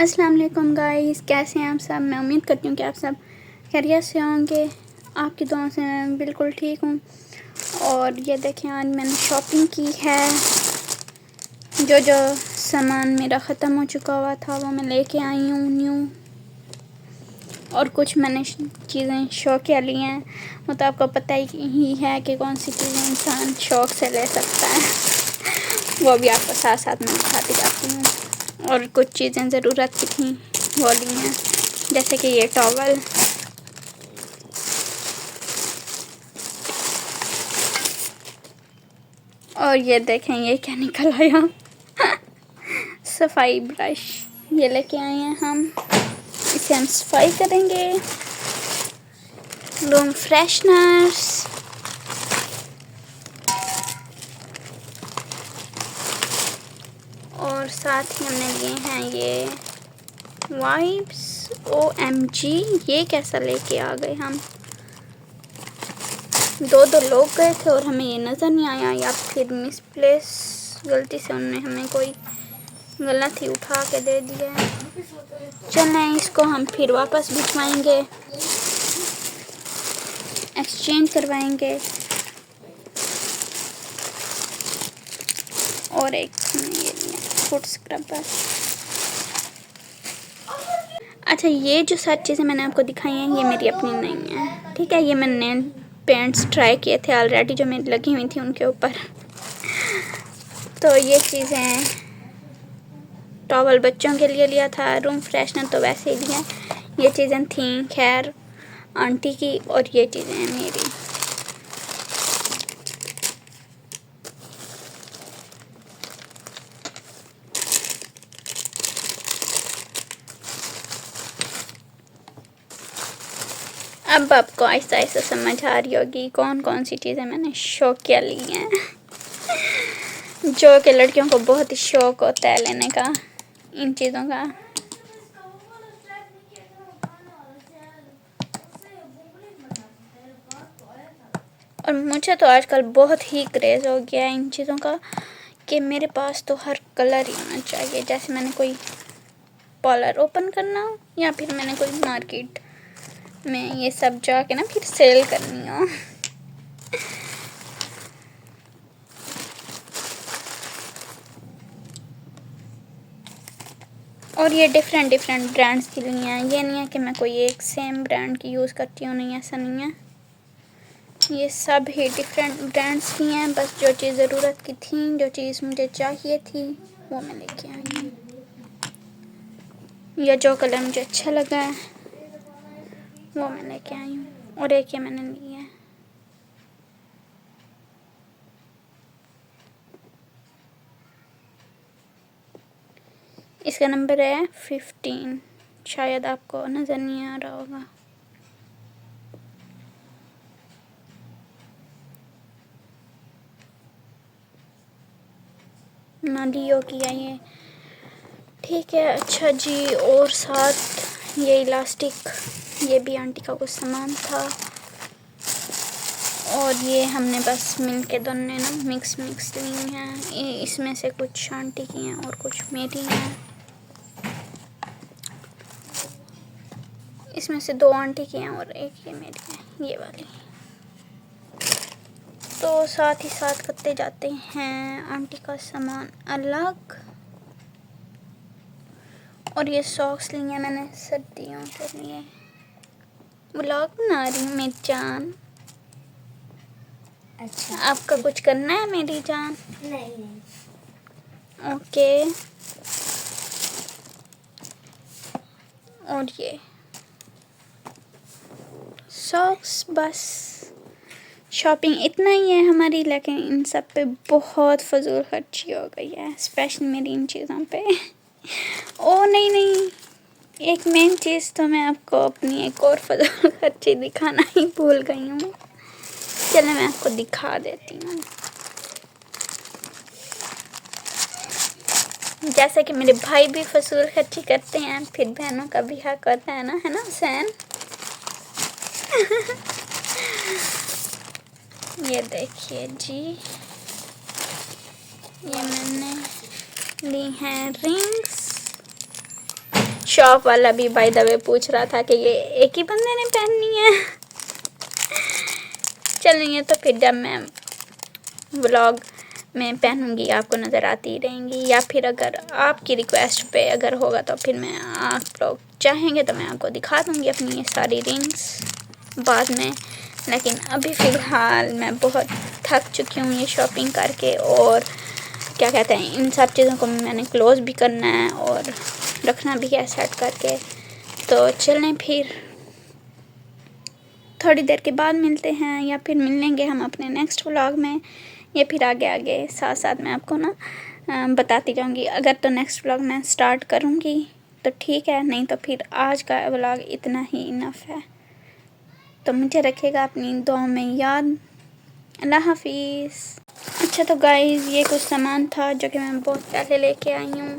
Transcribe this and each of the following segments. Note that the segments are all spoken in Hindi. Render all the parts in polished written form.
अस्सलाम वालेकुम गाइस, कैसे हैं आप सब। मैं उम्मीद करती हूँ कि आप सब खैरियत से होंगे। आपकी दुआओं से मैं बिल्कुल ठीक हूँ। और ये देखें, आज मैंने शॉपिंग की है। जो सामान मेरा ख़त्म हो चुका हुआ था वो मैं लेके आई हूँ न्यू। और कुछ मैंने चीज़ें शौकिया ली हैं। वो तो आपको पता ही है कि कौन सी चीज़ें इंसान शौक़ से ले सकता है। वो भी आपको साथ साथ में दिखाती जाती हूँ। और कुछ चीज़ें ज़रूरत की थी वो ली हैं, जैसे कि ये टॉवल। और ये देखें ये क्या निकल आया सफाई ब्रश। ये लेके आए हैं हम, इसे हम सफाई करेंगे। रूम फ्रेशनर्स, और साथ ही हमने लिए हैं ये वाइप्स। OMG, ये कैसा लेके आ गए हम। दो लोग गए थे और हमें ये नज़र नहीं आया, या फिर मिसप्लेस, गलती से उन्होंने हमें कोई गलत ही उठा के दे दिया है। चलें, इसको हम फिर वापस भिजवाएंगे, एक्सचेंज करवाएंगे। और एक ये लिया फुट स्क्रबर। अच्छा, ये जो सारी चीज़ें मैंने आपको दिखाई हैं ये मेरी अपनी नहीं है, ठीक है। ये मैंने पेंट्स ट्राई किए थे ऑलरेडी, जो मेरी लगी हुई थी उनके ऊपर। तो ये चीज़ें, टॉवल बच्चों के लिए लिया था, रूम फ्रेशनर तो वैसे ही लिया। ये चीज़ें थी खैर आंटी की, और ये चीज़ें हैं मेरी। अब आपको आहिस्ता आहिस्ता समझ आ रही होगी कौन कौन सी चीज़ें मैंने शौकिया ली हैं जो कि लड़कियों को बहुत ही शौक होता है लेने का इन चीज़ों का। और मुझे तो आजकल बहुत ही क्रेज़ हो गया है इन चीज़ों का कि मेरे पास तो हर कलर ही होना चाहिए। जैसे मैंने कोई पार्लर ओपन करना हो, या फिर मैंने कोई मार्केट में ये सब जाके ना फिर सेल करनी हो। और ये डिफरेंट ब्रांड्स की लिए हैं। ये नहीं है कि मैं कोई एक सेम ब्रांड की यूज़ करती हूँ, नहीं, ऐसा नहीं है। ये सब ही डिफरेंट ब्रांड्स की हैं। बस जो चीज़ ज़रूरत की थी, जो चीज़ मुझे चाहिए थी वो मैं लेके आई हूँ। या जो कलर मुझे अच्छा लगा है वो मैं लेके आई हूँ। और एक ये मैंने लिया है। इसका नंबर है 15, शायद आपको नज़र नहीं आ रहा होगा। ना लियो किया ये, ठीक है। अच्छा जी, और साथ ये इलास्टिक, ये भी आंटी का कुछ सामान था। और ये हमने बस मिल के दोनों ने ना मिक्स ली हैं। इसमें से कुछ आंटी की हैं और कुछ मेरी हैं। इसमें से 2 आंटी की हैं और एक ये मेरी है, ये वाली। तो साथ ही साथ करते जाते हैं आंटी का सामान अलग। और ये सॉक्स लिए हैं मैंने सर्दियों के लिए। व्लॉग बना रही हूँ मेरी जान। अच्छा, आपका कुछ करना है मेरी जान? नहीं। ओके। और ये सॉक्स, बस शॉपिंग इतना ही है हमारी, लेकिन इन सब पे बहुत फजूल खर्ची हो गई है, स्पेशली मेरी इन चीज़ों पे। ओ नहीं, एक मेन चीज़ तो मैं आपको अपनी एक और फजूल खर्ची दिखाना ही भूल गई हूँ। चलो मैं आपको दिखा देती हूँ। जैसे कि मेरे भाई भी फजूल खर्ची करते हैं, फिर बहनों का भी हक होता है ना, हुसैन? ये देखिए जी, ये मैंने ली हैं रिंग्स। शॉप वाला भी बाय द वे पूछ रहा था कि ये एक ही बंदे ने पहननी है। चलेंगे तो फिर जब मैं व्लॉग में पहनूंगी आपको नज़र आती रहेंगी, या फिर अगर आपकी रिक्वेस्ट पे अगर होगा तो फिर मैं, आप लोग चाहेंगे तो मैं आपको दिखा दूंगी अपनी ये सारी रिंग्स बाद में। लेकिन अभी फ़िलहाल मैं बहुत थक चुकी हूँ ये शॉपिंग करके, और क्या कहते हैं, इन सब चीज़ों को मैंने क्लोज़ भी करना है और रखना भी है सेट करके। तो चलें फिर थोड़ी देर के बाद मिलते हैं, या फिर मिल लेंगे हम अपने नेक्स्ट व्लॉग में, या फिर आगे आगे साथ साथ मैं आपको ना बताती जाऊंगी। अगर तो नेक्स्ट व्लॉग मैं स्टार्ट करूंगी तो ठीक है, नहीं तो फिर आज का व्लॉग इतना ही इनफ है। तो मुझे रखिएगा अपनी दुआओं में याद। अल्लाह हाफिज़। अच्छा तो गाइज़, ये कुछ सामान था जो कि मैं बहुत पहले लेके आई हूँ,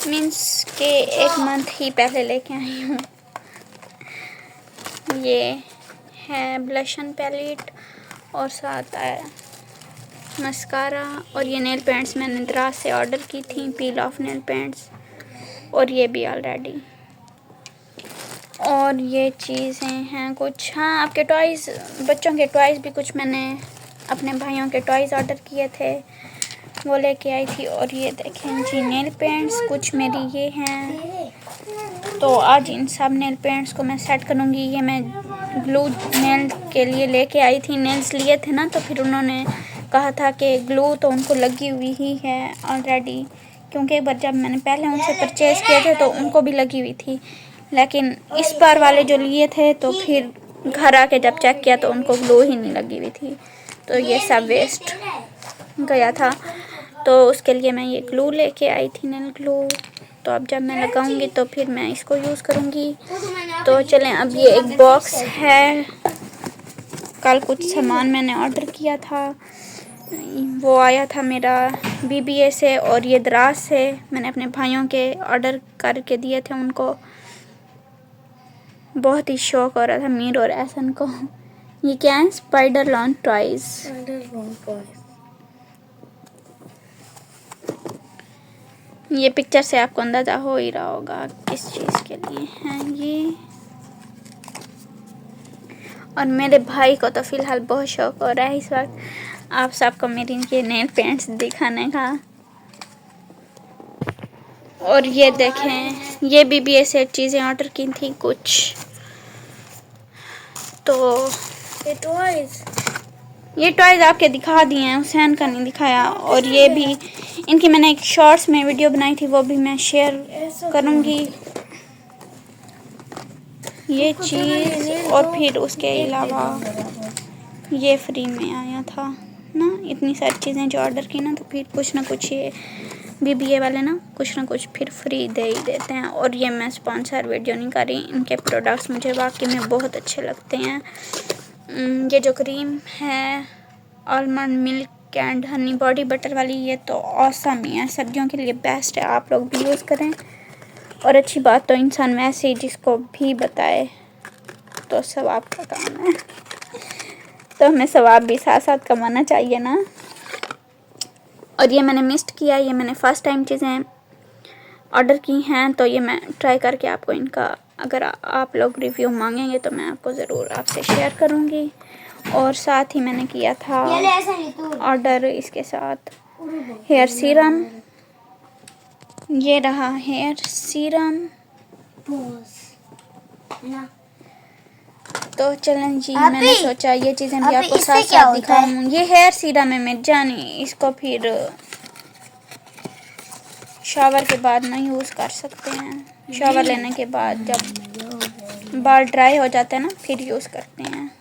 मीन्स के 1 मंथ ही पहले लेके आई हूँ। ये है ब्लशन पैलेट और साथ आया मस्कारा, और ये नेल पेंट्स मैंने दराज से ऑर्डर की थी, पील ऑफ नेल पेंट्स, और ये भी ऑलरेडी। और ये चीज़ें हैं कुछ, हाँ आपके टॉयज़, बच्चों के टॉयज़ भी कुछ मैंने अपने भाइयों के टॉयज़ ऑर्डर किए थे, वो लेके आई थी। और ये देखें जी नेल पेंट्स कुछ मेरी ये हैं, तो आज इन सब नेल पेंट्स को मैं सेट करूँगी। ये मैं ग्लू नेल के लिए लेके आई थी, नेल्स लिए थे ना, तो फिर उन्होंने कहा था कि ग्लू तो उनको लगी हुई ही है ऑलरेडी, क्योंकि एक बार जब मैंने पहले उनसे परचेज़ किए थे तो उनको भी लगी हुई थी, लेकिन इस बार वाले जो लिए थे तो फिर घर आके जब चेक किया तो उनको ग्लू ही नहीं लगी हुई थी, तो ये सब वेस्ट गया था। तो उसके लिए मैं ये ग्लू लेके आई थी, नेल ग्लू। तो अब जब मैं लगाऊंगी तो फिर मैं इसको यूज़ करूंगी। तो चलें, अब ये एक बॉक्स है, कल कुछ सामान मैंने ऑर्डर किया था, वो आया था मेरा BBA से, और ये दराज से मैंने अपने भाइयों के ऑर्डर करके दिए थे उनको। बहुत ही शौक हो रहा था मीर और एहसन को। ये क्या है? Spider lawn toys. ये पिक्चर से आपको अंदाज़ा हो ही रहा होगा किस चीज़ के लिए हैं ये। और मेरे भाई को तो फ़िलहाल बहुत शौक हो रहा है इस वक्त आप सबको मेरी ये नेल पेंट्स दिखाने का। और ये देखें, ये BBA से चीज़ें ऑर्डर की थी कुछ, तो ये टॉयज़ आपके दिखा दिए हैं, हुसैन का नहीं दिखाया। और ये भी इनकी मैंने एक शॉर्ट्स में वीडियो बनाई थी, वो भी मैं शेयर करूँगी ये चीज़। और फिर उसके अलावा ये फ्री में आया था ना, इतनी सारी चीज़ें जो ऑर्डर की ना, तो फिर कुछ ना कुछ ये BBA वाले ना कुछ ना कुछ फिर फ्री दे ही देते हैं। और ये मैं स्पॉन्सर वीडियो नहीं कर रही, इनके प्रोडक्ट्स मुझे वाकई में बहुत अच्छे लगते हैं। ये जो क्रीम है almond milk and honey body butter वाली, ये तो ऑसम ही है, सर्दियों के लिए बेस्ट है, आप लोग भी यूज़ करें। और अच्छी बात तो इंसान वैसे ही जिसको भी बताए तो सवाब का काम है, तो हमें सवाब भी साथ साथ कमाना चाहिए ना। और ये मैंने मिस किया, ये मैंने फ़र्स्ट टाइम चीज़ें ऑर्डर की हैं, तो ये मैं ट्राई करके आपको इनका, अगर आप लोग रिव्यू मांगेंगे तो मैं आपको ज़रूर आपसे शेयर करूँगी। और साथ ही मैंने किया था ऑर्डर इसके साथ हेयर सीरम, ये रहा हेयर सीरम। तो चलें जी, मैंने सोचा ये चीज़ें भी आपको साथ साथ दिखाऊँ। ये हेयर सीरम है मिर्जानी, इसको फिर शावर के बाद ना यूज़ कर सकते हैं, शावर लेने के बाद जब बाल ड्राई हो जाते हैं ना फिर यूज़ करते हैं।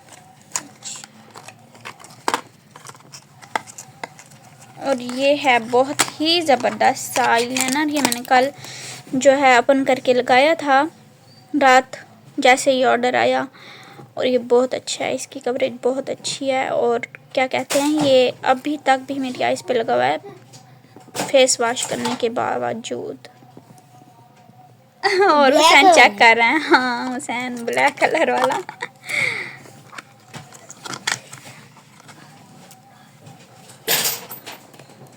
और ये है बहुत ही ज़बरदस्त सा आईलाइनर, ये मैंने कल जो है ओपन करके लगाया था रात जैसे ही ऑर्डर आया, और ये बहुत अच्छा है, इसकी कवरेज बहुत अच्छी है। और क्या कहते हैं, ये अभी तक भी मेरी आइज़ पे लगा हुआ है फेस वॉश करने के बावजूद। और हुसैन चेक कर रहे हैं, हाँ हुसैन ब्लैक कलर वाला।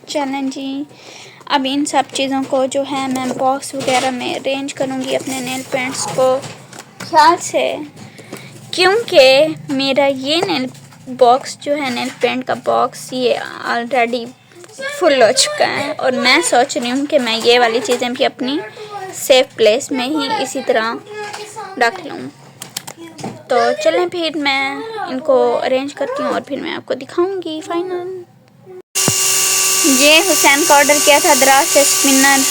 चलें जी, अब इन सब चीज़ों को जो है मैं बॉक्स वगैरह में अरेंज करूँगी अपने नेल पेंट्स को ख्याल से, क्योंकि मेरा ये नेल बॉक्स जो है नेल पेंट का बॉक्स ये ऑलरेडी फुल हो चुका है और मैं सोच रही हूँ कि मैं ये वाली चीज़ें भी अपनी सेफ प्लेस में ही इसी तरह रख लूँ। तो चलें फिर मैं इनको अरेंज करती हूँ और फिर मैं आपको दिखाऊंगी फाइनल। ये हुसैन का ऑर्डर किया था दराज से स्पिनर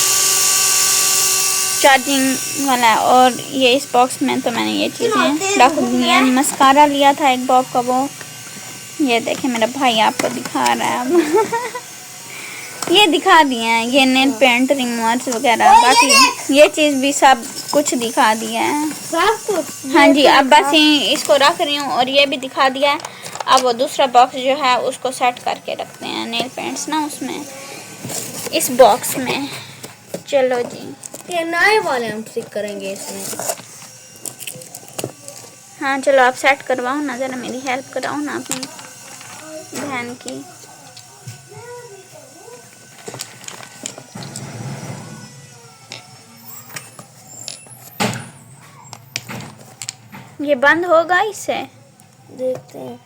चार्जिंग वाला, और ये इस बॉक्स में तो मैंने ये चीज़ें रख दी हैं। मस्कारा लिया था एक बॉब का, वो ये देखें मेरा भाई आपको दिखा रहा है अब ये दिखा दिए हैं ये नेल पेंट रिमूवर्स वगैरह, बाकी ये चीज़ भी सब कुछ दिखा दिया है सब कुछ। हाँ जी, अब बस इसको रख रही हूँ और ये भी दिखा दिया है। अब वो दूसरा बॉक्स जो है उसको सेट करके रखते हैं नेल पेंट्स ना उसमें, इस बॉक्स में। चलो जी, ये नए वाले हम ठीक करेंगे इसमें। हाँ चलो आप सेट करवाओ ना, ज़रा मेरी हेल्प कराओ ना अपनी बहन की। ये बंद होगा इससे, देखते हैं।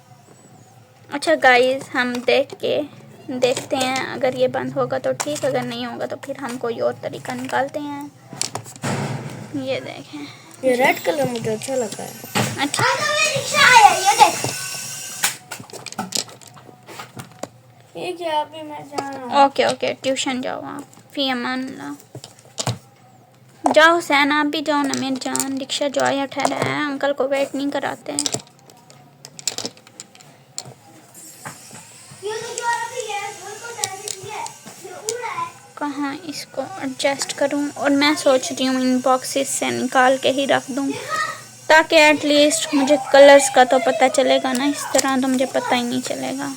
अच्छा गाइस, हम देखते हैं, अगर ये बंद होगा तो ठीक, अगर नहीं होगा तो फिर हम कोई और तरीका निकालते हैं। ये देखें, ये रेड कलर मुझे अच्छा लगा है। अच्छा ठीक है, अभी मैं जा रहा हूँ। ओके ट्यूशन जाओ आप, फी अमान अल्लाह। जाओ हुसैन आप भी जाओ ना मेरी जान, रिक्शा जो आया ठहरा है, अंकल को वेट नहीं कराते हैं। कहाँ इसको एडजस्ट करूँ, और मैं सोच रही हूँ इन बॉक्सेस से निकाल के ही रख दूँ, ताकि एटलीस्ट मुझे कलर्स का तो पता चलेगा ना, इस तरह तो मुझे पता ही नहीं चलेगा।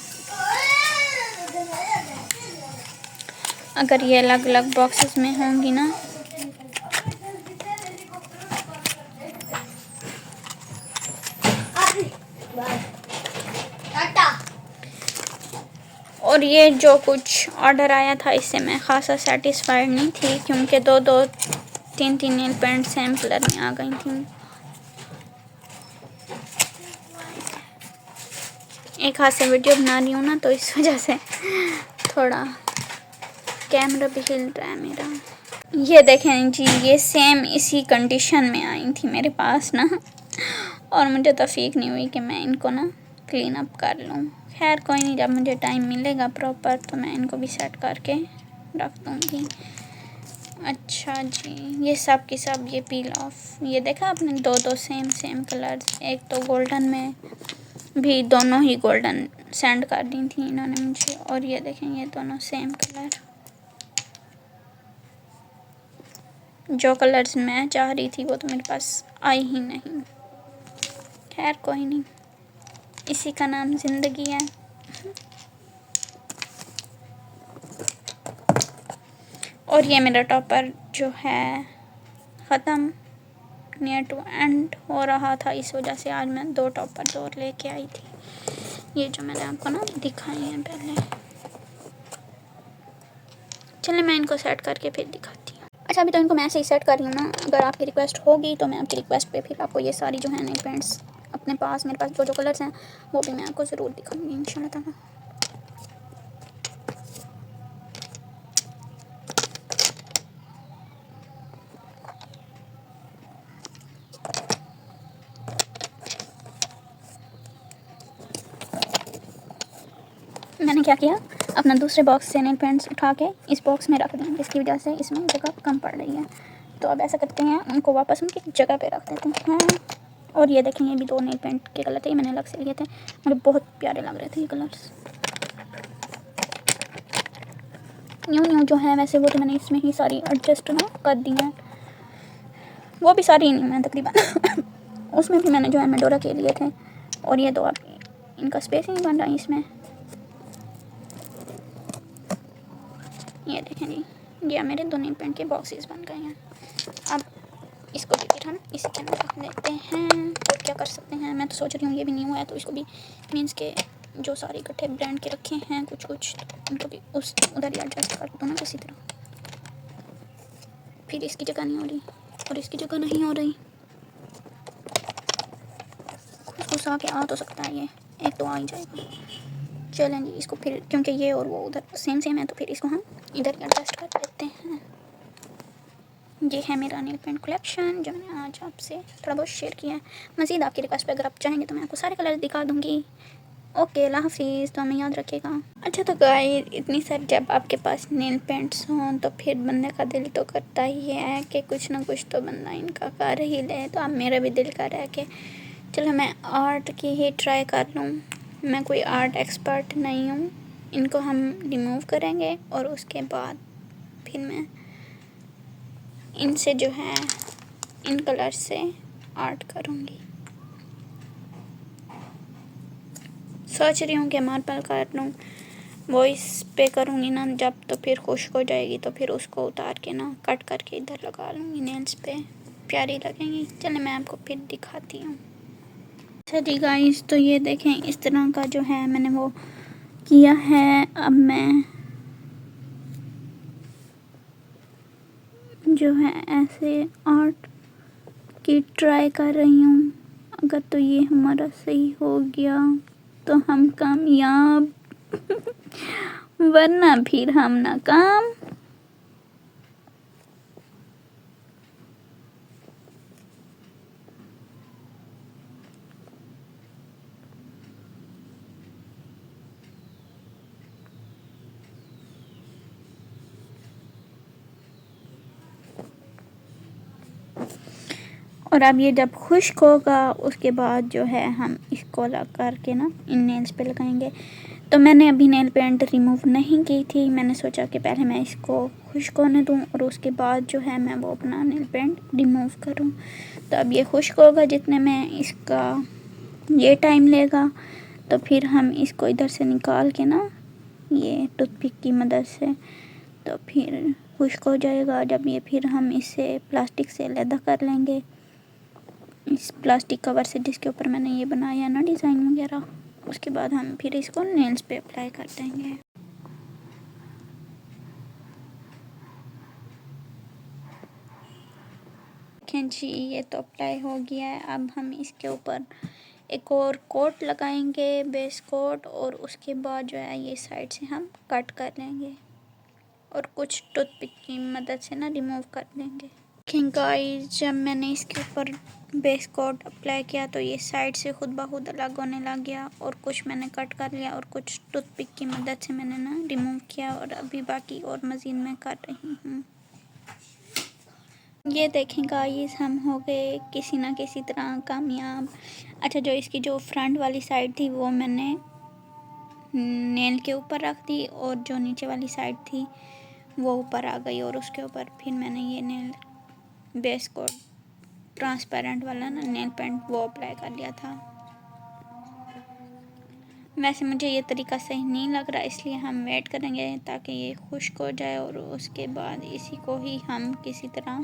अगर ये अलग अलग बॉक्सेस में होंगी ना, और ये जो कुछ ऑर्डर आया था इससे मैं ख़ासा सेटिस्फाइड नहीं थी, क्योंकि दो तीन नेल पेंट सेम कलर में आ गई थी। एक हाथ से वीडियो बना रही हूँ ना, तो इस वजह से थोड़ा कैमरा भी हिल रहा है मेरा। ये देखें जी, ये सेम इसी कंडीशन में आई थी मेरे पास ना, और मुझे तौफीक नहीं हुई कि मैं इनको ना क्लीन अप कर लूँ। खैर कोई नहीं, जब मुझे टाइम मिलेगा प्रॉपर तो मैं इनको भी सेट करके रख दूँगी। अच्छा जी, ये सब की सब ये पील ऑफ, ये देखा आपने, दो सेम कलर्स, एक तो गोल्डन में भी, दोनों ही गोल्डन सेंड कर दी थी इन्होंने मुझे, और ये देखें ये दोनों सेम कलर, जो कलर्स मैं चाह रही थी वो तो मेरे पास आई ही नहीं। खैर कोई नहीं, इसी का नाम ज़िंदगी है। और ये मेरा टॉपर जो है ख़त्म, नियर टू एंड हो रहा था, इस वजह से आज मैं 2 टॉपर और लेके आई थी, ये जो मैंने आपको ना दिखाई हैं पहले। चलिए मैं इनको सेट करके फिर दिखाती हूँ। अच्छा अभी तो इनको मैं ऐसे ही सेट कर रही हूँ ना, अगर आपकी रिक्वेस्ट होगी तो मैं आपकी रिक्वेस्ट पे फिर आपको ये सारी जो है नेल पेंट्स अपने पास, मेरे पास जो कलर्स हैं वो भी मैं आपको ज़रूर दिखाऊंगी इंशाल्लाह ताला। मैंने क्या किया, अपना दूसरे बॉक्स से नेल पेंट्स उठा के इस बॉक्स में रख दें, जिसकी वजह से इसमें जगह कम पड़ रही है। तो अब ऐसा करते हैं, उनको वापस उनकी जगह पे रख देते हैं। और ये देखें, ये भी 2 नेल पेंट के कलर थे, मैंने अलग से लिए थे, मुझे बहुत प्यारे लग रहे थे ये कलर्स। न्यू जो है वैसे वो तो मैंने इसमें ही सारी एडजस्ट ना कर दी हैं, वो भी सारी नहीं मैं तकरीबन उसमें भी मैंने जो है मेडोरा के लिए थे, और ये तो अब इनका स्पेस ही नहीं बन रहा है इसमें। ये देखें जी, ये मेरे 2 नेल पेंट के बॉक्सेस बन गए हैं। अब इसको भी फिर हम इसी के अंदर रख देते हैं, और क्या कर सकते हैं। मैं तो सोच रही हूँ ये भी न्यू है तो इसको भी मीन्स के जो सारे इकट्ठे ब्रांड के रखे हैं कुछ उनको भी उधर ही एडजस्ट कर दूँ ना किसी तरह। फिर इसकी जगह नहीं हो रही और इसकी जगह नहीं हो रही। खुश आके आ तो सकता है, ये एक तो आ ही जाएगा। चलें जी, इसको फिर क्योंकि ये और वो उधर सेम सेम है तो फिर इसको हम इधर ही एडजस्ट कर देते हैं। ये है मेरा नेल पेंट कलेक्शन जो मैंने आज आपसे थोड़ा बहुत शेयर किया है। मज़ीद आपकी रिक्वेस्ट पे अगर आप चाहेंगे तो मैं आपको सारे कलर दिखा दूँगी। ओके, अल्लाह हाफिज़, तो हमें याद रखिएगा। अच्छा तो गाइस, इतनी सारी जब आपके पास नेल पेंट्स हों तो फिर बंदे का दिल तो करता ही है कि कुछ ना कुछ तो बंदा इनका कर ही ले। तो अब मेरा भी दिल कर रहा है कि चलो मैं आर्ट की ही ट्राई कर लूँ। मैं कोई आर्ट एक्सपर्ट नहीं हूँ। इनको हम रिमूव करेंगे और उसके बाद फिर मैं इनसे जो है इन कलर से आर्ट करूँगी। सोच रही हूँ कि मार्बल कर लूँ, वो इस पे करूँगी ना जब तो फिर खुश्क हो जाएगी तो फिर उसको उतार के ना कट करके इधर लगा लूँगी नेल्स पे, प्यारी लगेंगी। चलिए मैं आपको फिर दिखाती हूँ। अच्छा जी गाइस, तो ये देखें इस तरह का जो है मैंने वो किया है। अब मैं जो है ऐसे आर्ट की ट्राई कर रही हूँ। अगर तो ये हमारा सही हो गया तो हम कामयाब वरना फिर हम नाकाम। और अब ये जब खुश्क होगा उसके बाद जो है हम इसको अलग करके ना इन नेल्स पे लगाएंगे। तो मैंने अभी नेल पेंट रिमूव नहीं की थी, मैंने सोचा कि पहले मैं इसको खुश्क होने दूँ और उसके बाद जो है मैं वो अपना नेल पेंट रिमूव करूँ। तो अब ये खुश्क होगा, जितने में इसका ये टाइम लेगा तो फिर हम इसको इधर से निकाल के ना ये टूथपिक की मदद से तो फिर खुश्क हो जाएगा। जब ये फिर हम इसे प्लास्टिक से अलग कर लेंगे, इस प्लास्टिक कवर से जिसके ऊपर मैंने ये बनाया ना डिज़ाइन वगैरह, उसके बाद हम फिर इसको नेल्स पे अप्लाई कर देंगे। देखें जी, ये तो अप्लाई हो गया है। अब हम इसके ऊपर एक और कोट लगाएंगे, बेस कोट, और उसके बाद जो है ये साइड से हम कट कर लेंगे और कुछ टूथपिक की मदद से ना रिमूव कर लेंगे। गाइस, जब मैंने इसके ऊपर बेस कोट अप्लाई किया तो ये साइड से खुद ब खुद अलग होने लग गया और कुछ मैंने कट कर लिया और कुछ टूथपिक की मदद से मैंने ना रिमूव किया और अभी बाकी और मज़ीद मैं कर रही हूँ। ये देखें गाइस, हम हो गए किसी ना किसी तरह कामयाब। अच्छा, जो इसकी जो फ्रंट वाली साइड थी वो मैंने नेल के ऊपर रख दी और जो नीचे वाली साइड थी वो ऊपर आ गई और उसके ऊपर फिर मैंने ये नेल बेस कोट ट्रांसपेरेंट वाला ना नेल पेंट वो अप्लाई कर लिया था। वैसे मुझे ये तरीका सही नहीं लग रहा, इसलिए हम वेट करेंगे ताकि ये खुश्क हो जाए और उसके बाद इसी को ही हम किसी तरह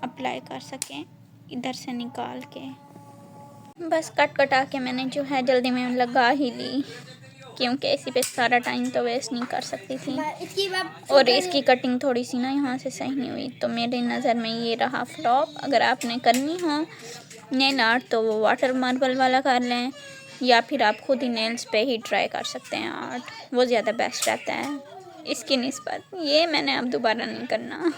अप्लाई कर सकें इधर से निकाल के। बस कट कटा के मैंने जो है जल्दी में लगा ही ली, क्योंकि इसी पे सारा टाइम तो वेस्ट नहीं कर सकती थी। और इसकी कटिंग थोड़ी सी ना यहाँ से सही नहीं हुई, तो मेरी नज़र में ये रहा फ्लॉप। अगर आपने करनी हो नेल आर्ट तो वो वाटर मार्बल वाला कर लें, या फिर आप खुद ही नेल्स पे ही ट्राई कर सकते हैं आर्ट, वो ज़्यादा बेस्ट रहता है इसकी निस्बत। ये मैंने अब दोबारा नहीं करना।